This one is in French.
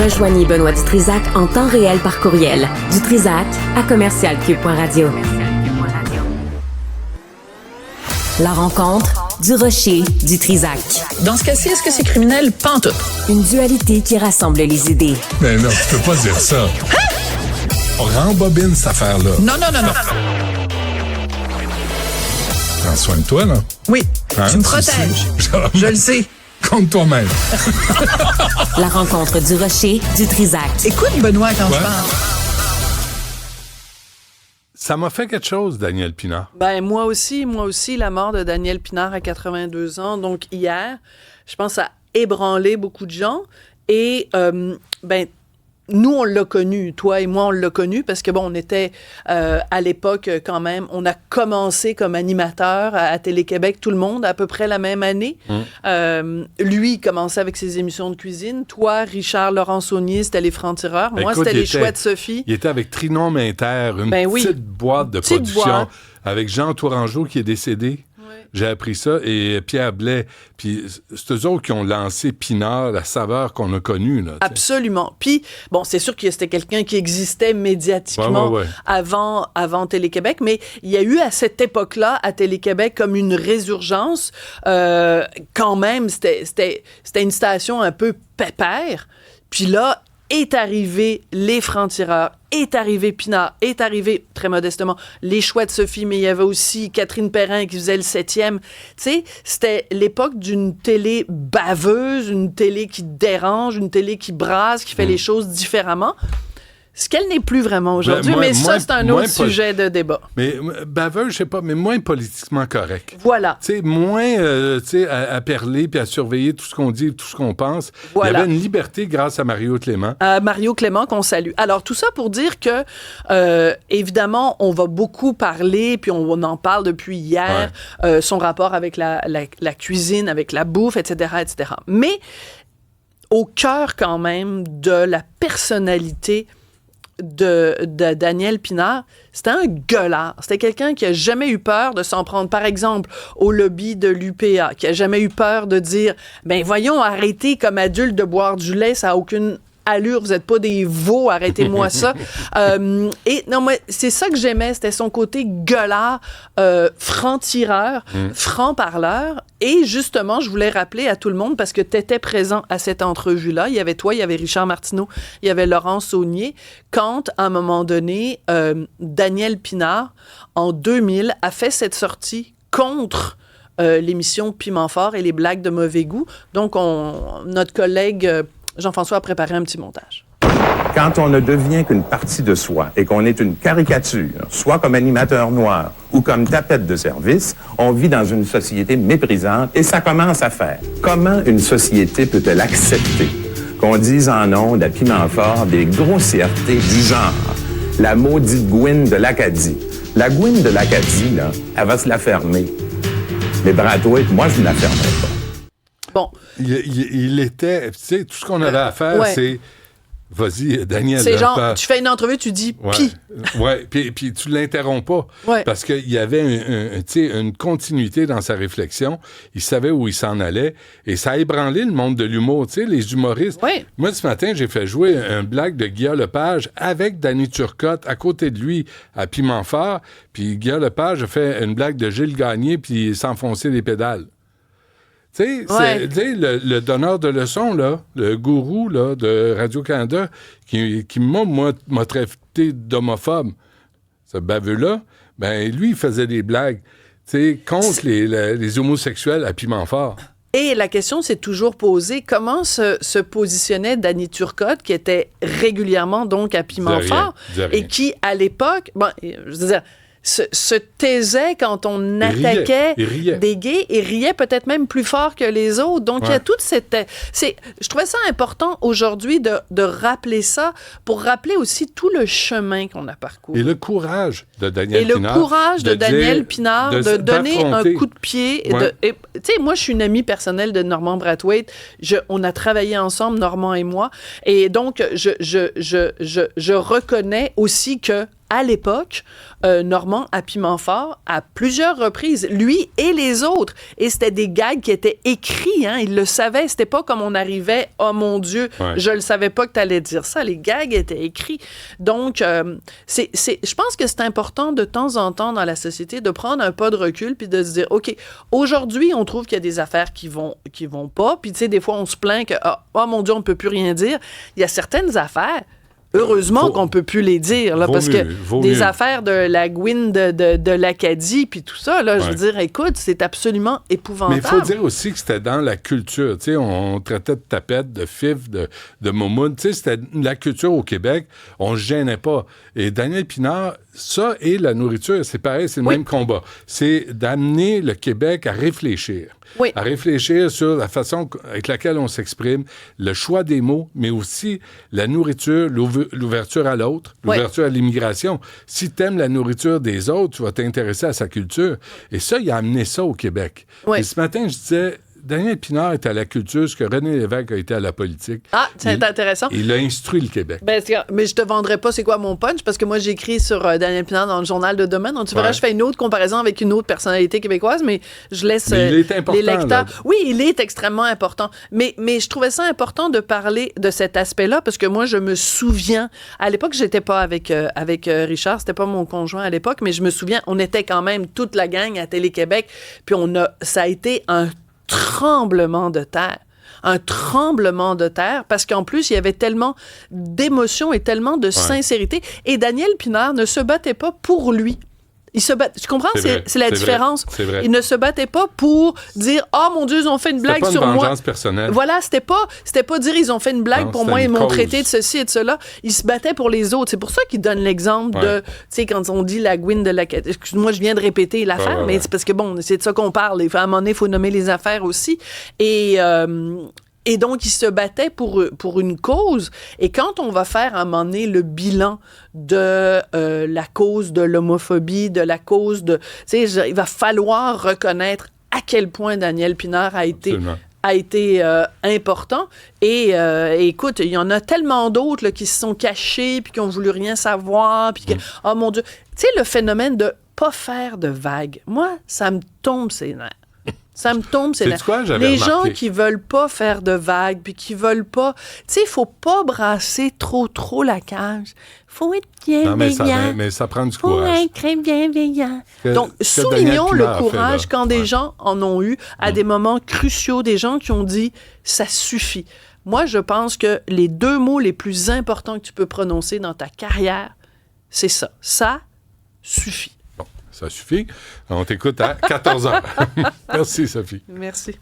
Rejoignez Benoît Dutrisac en temps réel par courriel. Dutrisac@commercialcube.radio. La rencontre du Rocher du Trisac. Dans ce cas-ci, est-ce que c'est criminel? Pas en tout. Une dualité qui rassemble les idées. Mais non, tu peux pas dire ça. On rembobine cette affaire-là. Non. Prends soin de toi, là. Oui, Hein, tu me tu protèges. sais. Je le sais. Contre toi-même. La rencontre du Rocher du Trisac. Écoute, Benoît, quand Ouais. je parle. Ça m'a fait quelque chose, Daniel Pinard. Ben moi aussi, la mort de Daniel Pinard à 82 ans, donc hier, je pense a ébranlé beaucoup de gens. Et nous, on l'a connu, toi et moi, on l'a connu, parce que bon, on était à l'époque quand même, on a commencé comme animateur à Télé-Québec, tout le monde, à peu près la même année. Lui, il commençait avec ses émissions de cuisine. Toi, Richard Laurent-Saunier, c'était Les Francs-Tireurs. Moi, Écoute, c'était Les Chouettes Sophie. Il était avec Trinon Minter, une petite boîte de Petite production, boîte. avec Jean Tourangeau qui est décédé. J'ai appris ça, et Pierre Blais. Puis c'est eux autres qui ont lancé Pinard, la saveur qu'on a connue, là. T'sais. Absolument. Puis, bon, c'est sûr que c'était quelqu'un qui existait médiatiquement Ouais. avant Télé-Québec, mais il y a eu à cette époque-là, à Télé-Québec, comme une résurgence. Quand même, c'était une station un peu pépère. Puis là, est arrivé Les Francs-Tireurs, est arrivé Pinard, est arrivé, très modestement, Les Chouettes Sophie, mais il y avait aussi Catherine Perrin qui faisait le 7e. Tu sais, c'était l'époque d'une télé baveuse, une télé qui dérange, une télé qui brasse, qui fait les choses différemment. Ce qu'elle n'est plus vraiment aujourd'hui, Ben, mais ça, c'est un autre sujet de débat. Mais baveux, je sais pas, mais moins politiquement correct. Voilà. Tu sais, moins à perler puis à surveiller tout ce qu'on dit, tout ce qu'on pense. Voilà. Il y avait une liberté grâce à Mario Clément. Mario Clément, qu'on salue. Alors, tout ça pour dire que, évidemment, on va beaucoup parler, puis on en parle depuis hier, son rapport avec la cuisine, avec la bouffe, etc., etc. Mais au cœur, quand même, de la personnalité de Daniel Pinard, c'était un gueulard. C'était quelqu'un qui a jamais eu peur de s'en prendre, par exemple, au lobby de l'UPA, qui a jamais eu peur de dire, ben voyons, arrêtez comme adulte de boire du lait, ça a aucune allure, vous êtes pas des veaux, arrêtez-moi ça. Et non, mais c'est ça que j'aimais, c'était son côté gueulard, franc-tireur, franc-parleur. Et justement, je voulais rappeler à tout le monde, parce que tu étais présent à cette entrevue-là, il y avait toi, il y avait Richard Martineau, il y avait Laurent Saunier, quand, à un moment donné, Daniel Pinard, en 2000, a fait cette sortie contre l'émission Piment Fort et les blagues de mauvais goût. Donc, notre collègue Jean-François a préparé un petit montage. Quand on ne devient qu'une partie de soi et qu'on est une caricature, soit comme animateur noir ou comme tapette de service, on vit dans une société méprisante et ça commence à faire. Comment une société peut-elle accepter qu'on dise en ondes à Piment Fort des grossièretés du genre la maudite Gouine de l'Acadie? La Gouine de l'Acadie, là, elle va se la fermer. Les bratouilles, moi, je ne la fermerai pas. Bon. Il était... Tu sais, tout ce qu'on avait à faire, c'est... Vas-y, Daniel. C'est genre, tu fais une entrevue, tu dis « pis ». Ouais, puis tu l'interromps pas. Ouais. Parce qu'il y avait une continuité dans sa réflexion. Il savait où il s'en allait. Et ça a ébranlé le monde de l'humour. Tu sais, les humoristes. Ouais. Moi, ce matin, j'ai fait jouer un blague de Guillaume Lepage avec Danny Turcotte à côté de lui à Piment Fort. Puis Guillaume Lepage a fait une blague de Gilles Gagné puis il s'enfonçait les pédales. Tu sais, le donneur de leçons, là, le gourou là, de Radio-Canada, qui m'a traité d'homophobe, ce baveux-là, ben lui, il faisait des blagues contre les homosexuels à Piment Fort. Et la question s'est toujours posée, comment se positionnait Danny Turcotte, qui était régulièrement donc à Piment Fort, et qui, à l'époque, bon, je veux dire, se taisait quand on attaquait des gays et riait peut-être même plus fort que les autres. Donc, il y a toute cette... je trouvais ça important aujourd'hui de rappeler ça pour rappeler aussi tout le chemin qu'on a parcouru. Et le courage de Daniel Pinard. Et le courage de Daniel Pinard de donner un coup de pied. Tu sais, moi, je suis une amie personnelle de Normand Brathwaite. On a travaillé ensemble, Normand et moi. Et donc, je reconnais aussi que à l'époque, Normand à piment fort à plusieurs reprises, lui et les autres. Et c'était des gags qui étaient écrits, hein, il le savait. C'était pas comme on arrivait, oh mon Dieu, je le savais pas que t'allais dire ça. Les gags étaient écrits. Donc, je pense que c'est important de temps en temps dans la société de prendre un pas de recul puis de se dire, OK, aujourd'hui, on trouve qu'il y a des affaires qui vont pas. Puis, tu sais, des fois, on se plaint que, oh mon Dieu, on peut plus rien dire. Il y a certaines affaires, heureusement qu'on peut plus les dire, là, parce que des affaires de la Gwyn de l'Acadie, puis tout ça, là, je veux dire, écoute, c'est absolument épouvantable. Mais il faut dire aussi que c'était dans la culture. Tu sais, on traitait de tapette, de fif, de moumoune. Tu sais, c'était la culture au Québec. On se gênait pas. Et Daniel Pinard, ça et la nourriture, c'est pareil, c'est le même combat. C'est d'amener le Québec à réfléchir. Oui. À réfléchir sur la façon avec laquelle on s'exprime, le choix des mots, mais aussi la nourriture, l'ouverture à l'autre, l'ouverture à l'immigration. Si tu aimes la nourriture des autres, tu vas t'intéresser à sa culture. Et ça, il a amené ça au Québec. Oui. Et ce matin, je disais, Daniel Pinard est à la culture ce que René Lévesque a été à la politique. Ah, c'est intéressant. Il a instruit le Québec. Ben, mais je te vendrai pas c'est quoi mon punch, parce que moi, j'écris sur Daniel Pinard dans le journal de demain. Donc, tu verras, je fais une autre comparaison avec une autre personnalité québécoise, mais je laisse il est important, les lecteurs. Là. Oui, il est extrêmement important. Mais je trouvais ça important de parler de cet aspect-là, parce que moi, je me souviens, à l'époque, j'étais pas avec Richard, c'était pas mon conjoint à l'époque, mais je me souviens, on était quand même toute la gang à Télé-Québec, puis ça a été un tremblement de terre. Un tremblement de terre, parce qu'en plus, il y avait tellement d'émotions et tellement de sincérité. Et Daniel Pinard ne se battait pas pour lui. Tu comprends? C'est la différence. C'est vrai. Il ne se battait pas pour dire « Oh mon Dieu, ils ont fait une blague sur moi. » C'était pas une vengeance personnelle. Voilà, c'était pas dire « Ils ont fait une blague pour moi, ils m'ont traité de ceci et de cela. » Il se battait pour les autres. C'est pour ça qu'il donne l'exemple de, tu sais, quand on dit la Gwyn de l'Acadie. Excuse-moi, je viens de répéter l'affaire, mais c'est parce que, bon, c'est de ça qu'on parle. À un moment donné, il faut nommer les affaires aussi. Et donc, il se battait pour une cause. Et quand on va faire, à un moment donné, le bilan de la cause de l'homophobie, de la cause de... Tu sais, il va falloir reconnaître à quel point Daniel Pinard a été important. Et écoute, il y en a tellement d'autres là, qui se sont cachés puis qui ont voulu rien savoir. Puis oh mon Dieu. Tu sais, le phénomène de pas faire de vagues. Moi, ça me tombe ses nerfs. Ça me tombe, c'est les gens qui veulent pas faire de vagues, puis qui veulent pas... Tu sais, il faut pas brasser trop la cage. Faut être bienveillant. Mais ça prend du courage. Faut être bienveillant. Donc, soulignons le courage quand des gens en ont eu à des moments cruciaux, des gens qui ont dit « ça suffit ». Moi, je pense que les 2 mots les plus importants que tu peux prononcer dans ta carrière, c'est ça. Ça suffit. Bon, ça suffit. On t'écoute à 14h. Merci, Sophie. Merci.